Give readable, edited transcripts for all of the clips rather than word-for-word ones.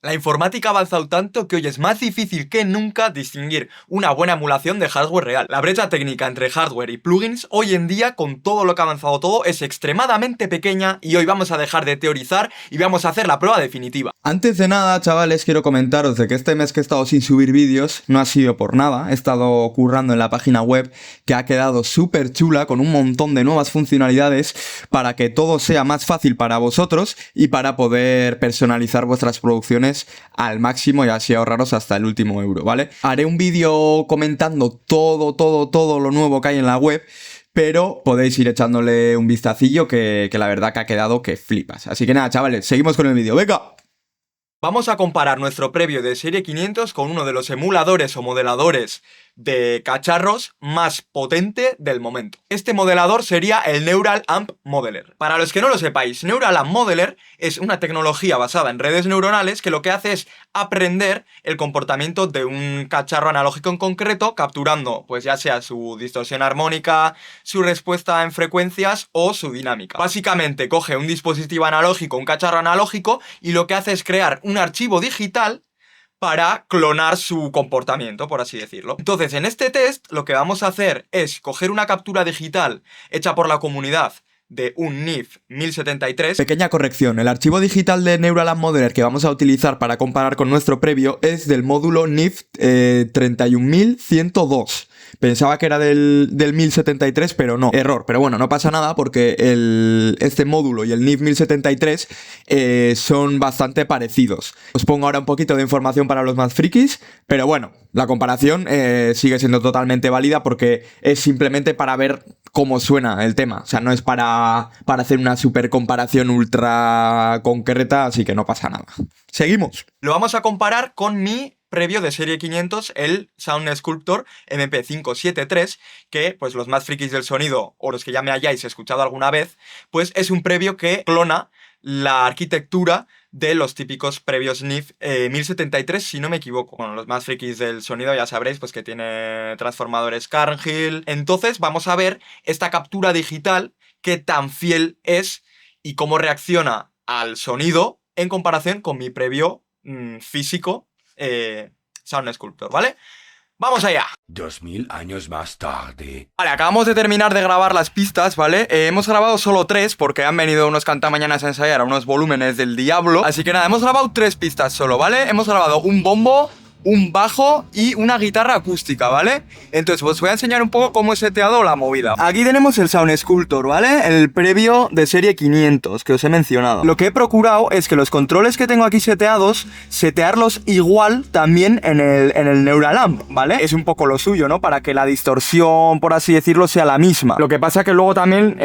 La informática ha avanzado tanto que hoy es más difícil que nunca distinguir una buena emulación de hardware real. La brecha técnica entre hardware y plugins hoy en día, con todo lo que ha avanzado todo, es extremadamente pequeña y hoy vamos a dejar de teorizar y vamos a hacer la prueba definitiva. Antes de nada, chavales, quiero comentaros de que este mes que he estado sin subir vídeos no ha sido por nada. He estado currando en la página web que ha quedado súper chula con un montón de nuevas funcionalidades para que todo sea más fácil para vosotros y para poder personalizar vuestras producciones al máximo y así ahorraros hasta el último euro, ¿vale? Haré un vídeo comentando todo lo nuevo que hay en la web, pero podéis ir echándole un vistacillo que la verdad que ha quedado que flipas. Así que nada, chavales, seguimos con el vídeo. ¡Venga! Vamos a comparar nuestro previo de serie 500 con uno de los emuladores o modeladores de cacharros más potente del momento. Este modelador sería el Neural Amp Modeler. Para los que no lo sepáis, Neural Amp Modeler es una tecnología basada en redes neuronales que lo que hace es aprender el comportamiento de un cacharro analógico en concreto, capturando pues ya sea su distorsión armónica, su respuesta en frecuencias o su dinámica. Básicamente coge un dispositivo analógico, un cacharro analógico, y lo que hace es crear un archivo digital para clonar su comportamiento, por así decirlo. Entonces, en este test, lo que vamos a hacer es coger una captura digital hecha por la comunidad de un NIF 1073. Pequeña corrección, el archivo digital de Neural Amp Modeler que vamos a utilizar para comparar con nuestro previo es del módulo NIF 31102. Pensaba que era del 1073, pero no, error. Pero bueno, no pasa nada porque este módulo y el NIF 1073 son bastante parecidos. Os pongo ahora un poquito de información para los más frikis, pero bueno, la comparación sigue siendo totalmente válida porque es simplemente para ver cómo suena el tema. O sea, no es para hacer una super comparación ultra concreta, así que no pasa nada. Seguimos. Lo vamos a comparar con mi previo de serie 500, el Sound Sculptor MP573, que pues los más frikis del sonido o los que ya me hayáis escuchado alguna vez, pues es un previo que clona la arquitectura de los típicos previos NIF 1073, si no me equivoco. Bueno, los más frikis del sonido ya sabréis pues que tiene transformadores Carnhill. Entonces vamos a ver esta captura digital, qué tan fiel es y cómo reacciona al sonido en comparación con mi previo físico Sound Sculptor, ¿vale? ¡Vamos allá! 2000 años más tarde. Vale, acabamos de terminar de grabar las pistas, ¿vale? Hemos grabado solo 3 porque han venido unos cantamañanas a ensayar a unos volúmenes del diablo. Así que nada, hemos grabado 3 pistas solo, ¿vale? Hemos grabado un bombo, un bajo y una guitarra acústica, ¿vale? Entonces os voy a enseñar un poco cómo he seteado la movida. Aquí tenemos el Sound Sculptor, ¿vale? El previo de serie 500 que os he mencionado. Lo que he procurado es que los controles que tengo aquí seteados, setearlos igual también en el Neural Amp, ¿vale? Es un poco lo suyo, ¿no? Para que la distorsión, por así decirlo, sea la misma. Lo que pasa que luego también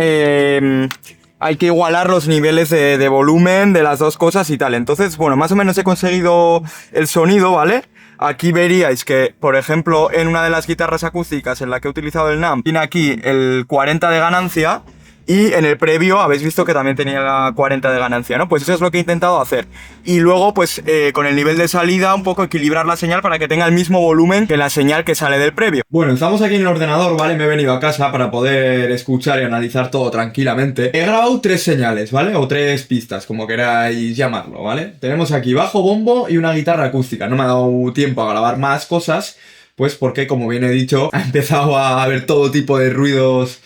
hay que igualar los niveles de volumen de las dos cosas y tal. Entonces, bueno, más o menos he conseguido el sonido, ¿vale? Aquí veríais que, por ejemplo, en una de las guitarras acústicas en la que he utilizado el NAMP, tiene aquí el 40 de ganancia. Y en el previo habéis visto que también tenía la 40 de ganancia, ¿no? Pues eso es lo que he intentado hacer. Y luego, pues, con el nivel de salida, un poco equilibrar la señal para que tenga el mismo volumen que la señal que sale del previo. Bueno, estamos aquí en el ordenador, ¿vale? Me he venido a casa para poder escuchar y analizar todo tranquilamente. He grabado 3 señales, ¿vale? O 3 pistas, como queráis llamarlo, ¿vale? Tenemos aquí bajo, bombo y una guitarra acústica. No me ha dado tiempo a grabar más cosas, pues porque, como bien he dicho, ha empezado a haber todo tipo de ruidos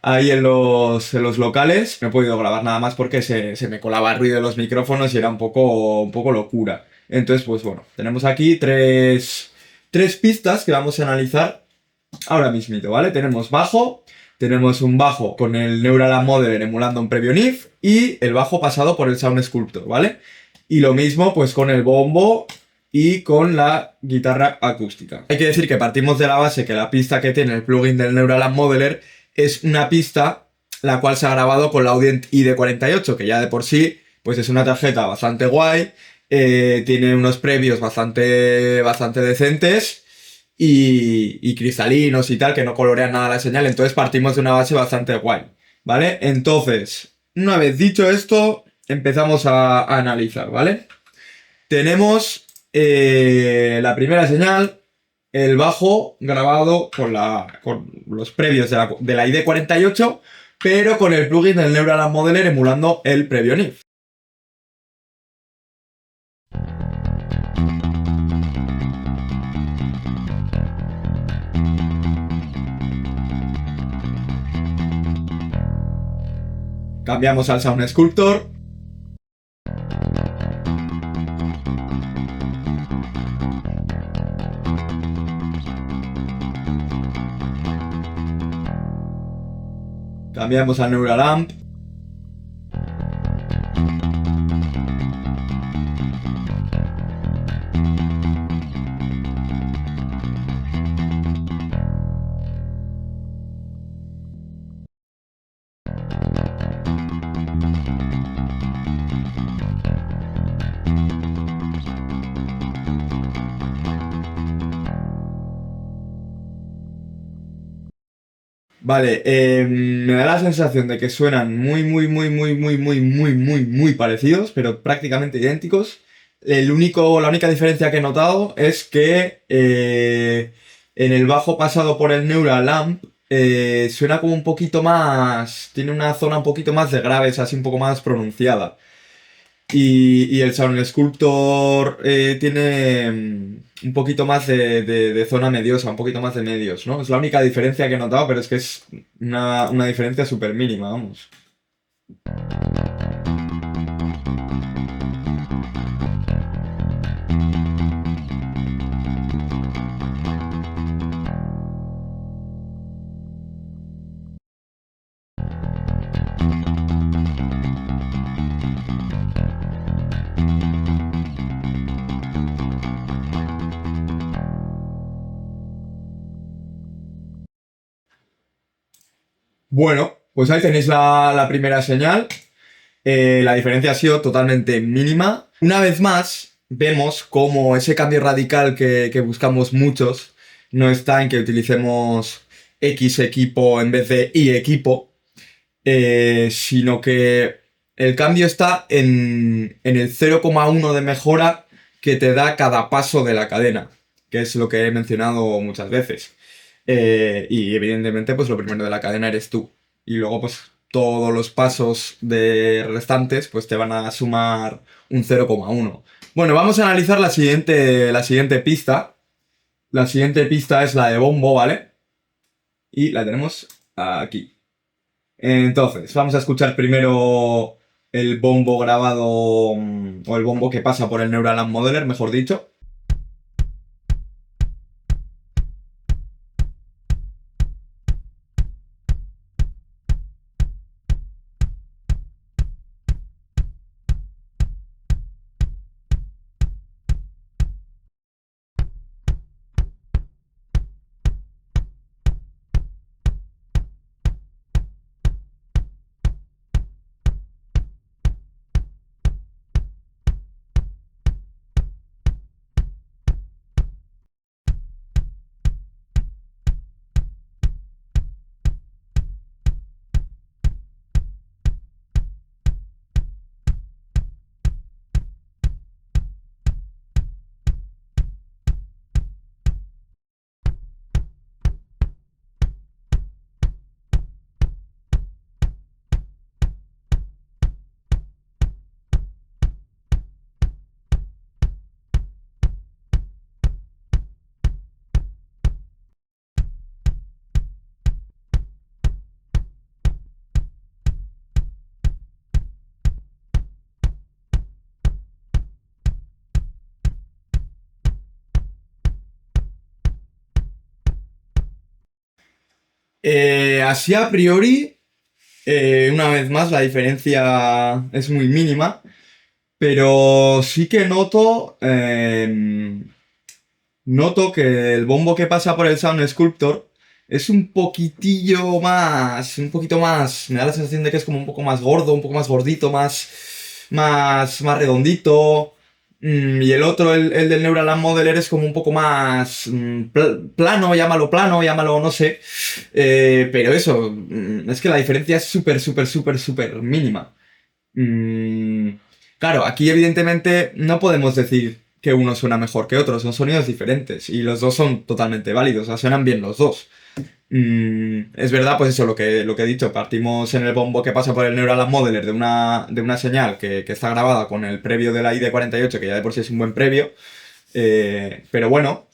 ahí en los locales. No he podido grabar nada más porque se me colaba el ruido de los micrófonos y era un poco locura. Entonces, pues bueno, tenemos aquí 3 pistas que vamos a analizar ahora mismito, ¿vale? Tenemos bajo, tenemos un bajo con el Neural Amp Modeler emulando un previo NIF y el bajo pasado por el Sound Sculptor, ¿vale? Y lo mismo pues con el bombo y con la guitarra acústica. Hay que decir que partimos de la base que la pista que tiene el plugin del Neural Amp Modeler es una pista la cual se ha grabado con la Audient ID48, que ya de por sí pues es una tarjeta bastante guay, tiene unos previos bastante decentes y cristalinos y tal, que no colorean nada la señal. Entonces partimos de una base bastante guay, ¿vale? Entonces, una vez dicho esto, empezamos a analizar, ¿vale? Tenemos la primera señal, el bajo grabado con los previos de la ID48, pero con el plugin del Neural Amp Modeler emulando el previo NIF. Cambiamos al Sound Sculptor. Cambiamos al Neuralamp. Vale, me da la sensación de que suenan muy parecidos, pero prácticamente idénticos. La única diferencia que he notado es que en el bajo pasado por el Neuralamp suena como un poquito más, tiene una zona un poquito más de graves, así un poco más pronunciada. Y el Sound Sculptor tiene un poquito más de zona mediosa, un poquito más de medios, ¿no? Es la única diferencia que he notado, pero es que es una diferencia súper mínima, vamos. Bueno, pues ahí tenéis la primera señal. La diferencia ha sido totalmente mínima. Una vez más, vemos cómo ese cambio radical que buscamos muchos no está en que utilicemos X equipo en vez de Y equipo, sino que el cambio está en el 0,1 de mejora que te da cada paso de la cadena, que es lo que he mencionado muchas veces. Y evidentemente, pues lo primero de la cadena eres tú. Y luego, pues todos los pasos de restantes, pues te van a sumar un 0,1. Bueno, vamos a analizar la siguiente pista. La siguiente pista es la de bombo, ¿vale? Y la tenemos aquí. Entonces, vamos a escuchar primero el bombo grabado, o el bombo que pasa por el Neuralamp Modeler, mejor dicho. Así a priori, una vez más, la diferencia es muy mínima, pero sí que noto que el bombo que pasa por el Sound Sculptor es un poquito más, me da la sensación de que es como un poco más gordo, un poco más gordito, más redondito. Y el otro, el del Neuralamp Modeler, es como un poco más plano, llámalo, no sé. Pero eso, es que la diferencia es súper mínima. Claro, aquí evidentemente no podemos decir que uno suena mejor que otro, son sonidos diferentes y los dos son totalmente válidos, o sea, suenan bien los dos. Es verdad, pues eso, lo que he dicho, partimos en el bombo que pasa por el Neuralamp Modeler de una señal que está grabada con el previo de la ID48, que ya de por sí es un buen previo, pero bueno,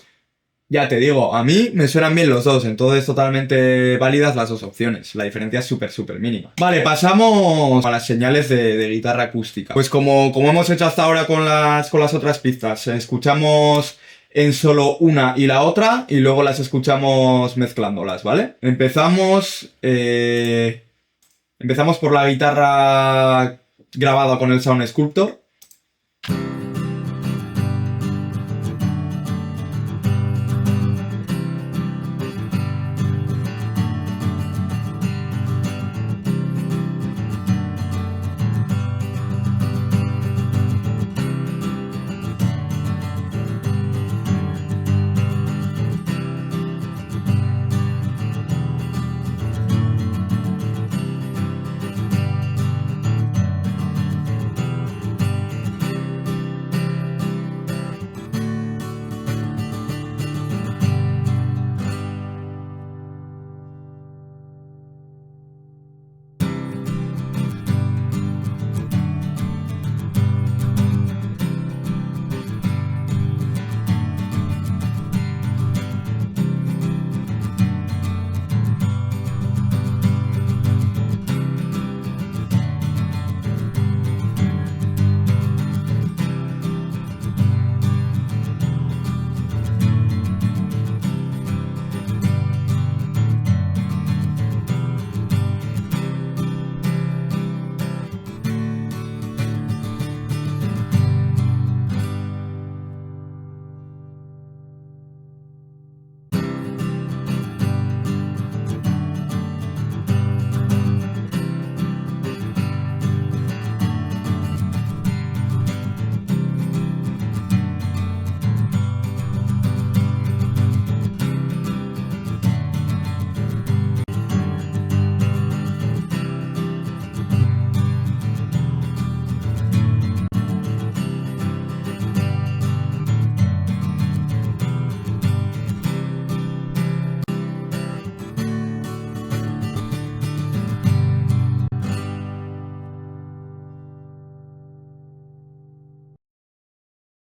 Ya te digo, a mí me suenan bien los dos, entonces totalmente válidas las dos opciones. La diferencia es súper mínima. Vale, pasamos a las señales de guitarra acústica. Pues como hemos hecho hasta ahora con las otras pistas, escuchamos en solo una y la otra y luego las escuchamos mezclándolas, ¿vale? Empezamos por la guitarra grabada con el Sound Sculptor.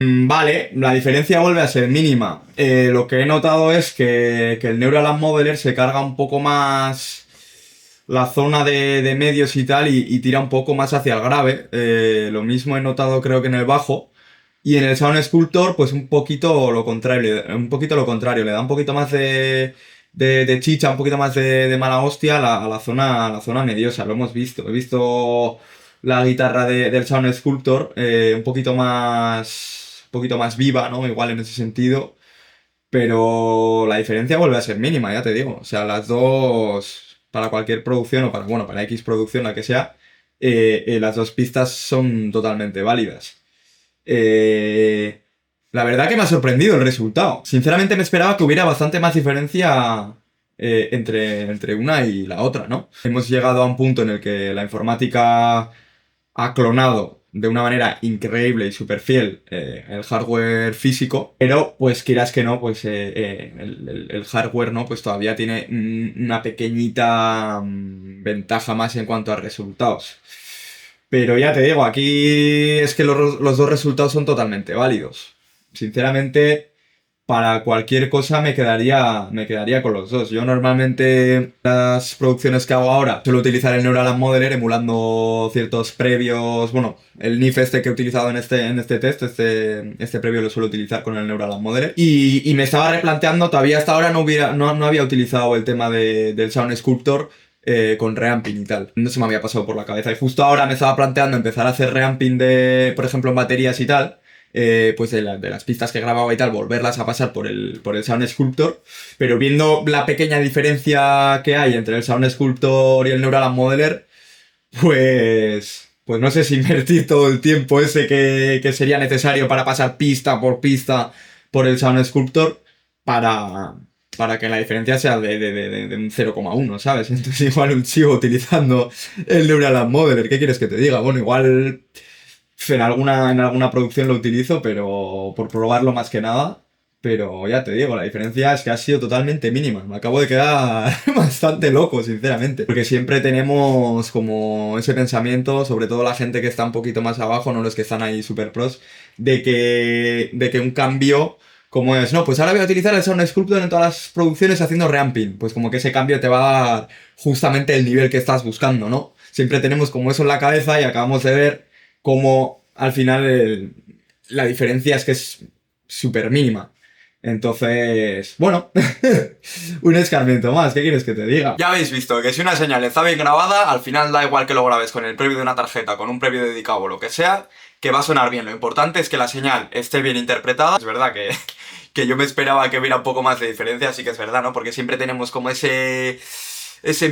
Vale, la diferencia vuelve a ser mínima. Lo que he notado es que el Neural Lash Modeler se carga un poco más la zona de medios y tal y tira un poco más hacia el grave. Lo mismo he notado creo que en el bajo. Y en el Sound Sculptor pues un poquito lo contrario, le da un poquito más de chicha, un poquito más de mala hostia a la zona mediosa, lo hemos visto. He visto la guitarra del Sound Sculptor un poquito más viva, ¿no? Igual en ese sentido. Pero la diferencia vuelve a ser mínima, ya te digo. O sea, las dos, para cualquier producción o para X producción, la que sea, las dos pistas son totalmente válidas. La verdad que me ha sorprendido el resultado. Sinceramente me esperaba que hubiera bastante más diferencia entre una y la otra, ¿no? Hemos llegado a un punto en el que la informática ha clonado de una manera increíble y súper fiel el hardware físico, pero pues quieras que no, pues el hardware, ¿no? Pues todavía tiene una pequeñita ventaja más en cuanto a resultados. Pero ya te digo, aquí es que los dos resultados son totalmente válidos. Sinceramente, para cualquier cosa me quedaría con los dos. Yo normalmente las producciones que hago ahora suelo utilizar el Neural Lash Modeler emulando ciertos previos. Bueno, el NIF este que he utilizado en este test, este previo lo suelo utilizar con el Neural Lash Modeler. Y me estaba replanteando, todavía hasta ahora no había utilizado el tema del Sound Sculptor con reamping y tal. No se me había pasado por la cabeza. Y justo ahora me estaba planteando empezar a hacer reamping por ejemplo, en baterías y tal. Pues de las pistas que grababa y tal, volverlas a pasar por el Sound Sculptor, pero viendo la pequeña diferencia que hay entre el Sound Sculptor y el Neural Lash Modeler, pues no sé si invertir todo el tiempo ese que sería necesario para pasar pista por el Sound Sculptor para que la diferencia sea de un 0,1, ¿sabes? Entonces igual sigo utilizando el Neural Lash Modeler. ¿Qué quieres que te diga? Bueno, igual en alguna producción lo utilizo, pero por probarlo más que nada. Pero ya te digo, la diferencia es que ha sido totalmente mínima. Me acabo de quedar bastante loco, sinceramente. Porque siempre tenemos como ese pensamiento, sobre todo la gente que está un poquito más abajo, no los que están ahí super pros, de que un cambio ¿Cómo es? No, pues ahora voy a utilizar el Sound Sculptor en todas las producciones haciendo reamping. Pues como que ese cambio te va a dar justamente el nivel que estás buscando, ¿no? Siempre tenemos como eso en la cabeza y acabamos de ver cómo al final la diferencia es que es súper mínima. Entonces, bueno, un escarmiento más, ¿qué quieres que te diga? Ya habéis visto que si una señal está bien grabada, al final da igual que lo grabes con el previo de una tarjeta, con un previo dedicado o lo que sea, que va a sonar bien. Lo importante es que la señal esté bien interpretada. Es verdad que yo me esperaba que hubiera un poco más de diferencia, así que es verdad, ¿no? Porque siempre tenemos como ese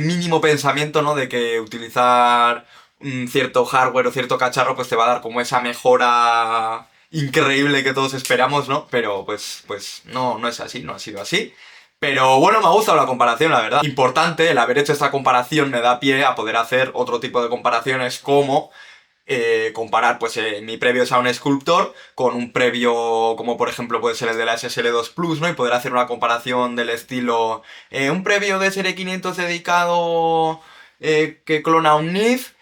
mínimo pensamiento, ¿no? De que utilizar un cierto hardware o cierto cacharro pues te va a dar como esa mejora increíble que todos esperamos, ¿no? Pero pues no es así, no ha sido así. Pero bueno, me ha gustado la comparación, la verdad. Importante, el haber hecho esta comparación me da pie a poder hacer otro tipo de comparaciones como comparar pues mi previo Sound Sculptor con un previo como por ejemplo puede ser el de la SSL2 Plus, ¿no? Y poder hacer una comparación del estilo un previo de SR500 dedicado que clona un NIF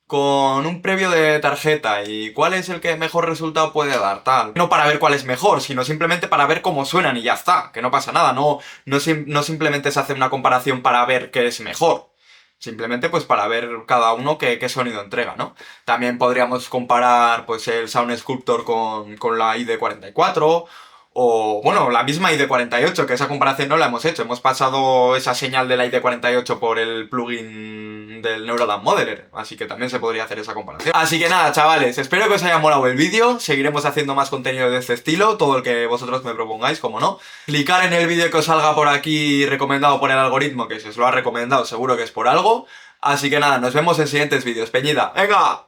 con un previo de tarjeta y cuál es el que mejor resultado puede dar, tal. No para ver cuál es mejor, sino simplemente para ver cómo suenan y ya está, que no pasa nada, no simplemente se hace una comparación para ver qué es mejor. Simplemente pues para ver cada uno qué sonido entrega, ¿no? También podríamos comparar pues el Sound Sculptor con la ID44 o, bueno, la misma ID48, que esa comparación no la hemos hecho. Hemos pasado esa señal de la ID48 por el plugin del Neurodance Modeler, así que también se podría hacer esa comparación. Así que nada, chavales, espero que os haya molado el vídeo. Seguiremos haciendo más contenido de este estilo, todo el que vosotros me propongáis, como no. Clicar en el vídeo que os salga por aquí recomendado por el algoritmo, que si os lo ha recomendado seguro que es por algo. Así que nada, nos vemos en siguientes vídeos. Peñita, ¡venga!